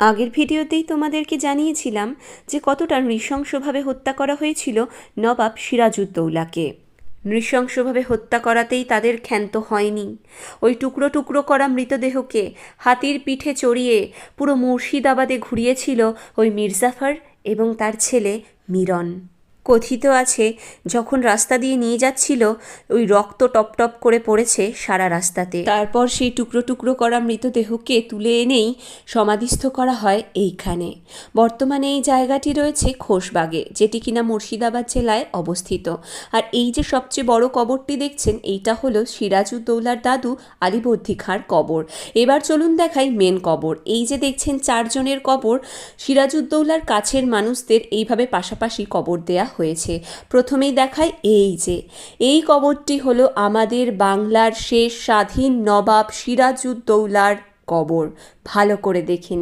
আগের ভিডিওতেই তোমাদেরকে জানিয়েছিলাম যে কতটা নৃশংসভাবে হত্যা করা হয়েছিল নবাব সিরাজউদ্দৌলাকে। নৃশংসভাবে হত্যা করাতেই তাদের ক্ষান্ত হয়নি। ওই টুকরো টুকরো করা মৃতদেহকে হাতির পিঠে চড়িয়ে পুরো মুর্শিদাবাদে ঘুরিয়েছিল ওই মির্জাফর এবং তার ছেলে মিরন। কথিত আছে যখন রাস্তা দিয়ে নিয়ে যাচ্ছিল ওই রক্ত টপ টপ করে পড়েছে সারা রাস্তাতে। তারপর সেই টুকরো টুকরো করা মৃতদেহকে তুলে এনেই সমাধিস্থ করা হয় এইখানে। বর্তমানে এই জায়গাটি রয়েছে খোশবাগে, যেটি কিনা মুর্শিদাবাদ জেলায় অবস্থিত। আর এই যে সবচেয়ে বড় কবরটি দেখছেন, এইটা হলো সিরাজউদ্দৌলার দাদু আলীবর্দী খাঁর কবর। এবার চলুন দেখাই মেন কবর। এই যে দেখছেন 4 জনের কবর, সিরাজউদ্দৌলার কাছের মানুষদের এইভাবে পাশাপাশি কবর দেয়া হয়েছে। প্রথমেই দেখাই এই কবরটি হলো আমাদের বাংলার শেষ স্বাধীন নবাব সিরাজউদ্দৌলার কবর। ভালো করে দেখে নিন।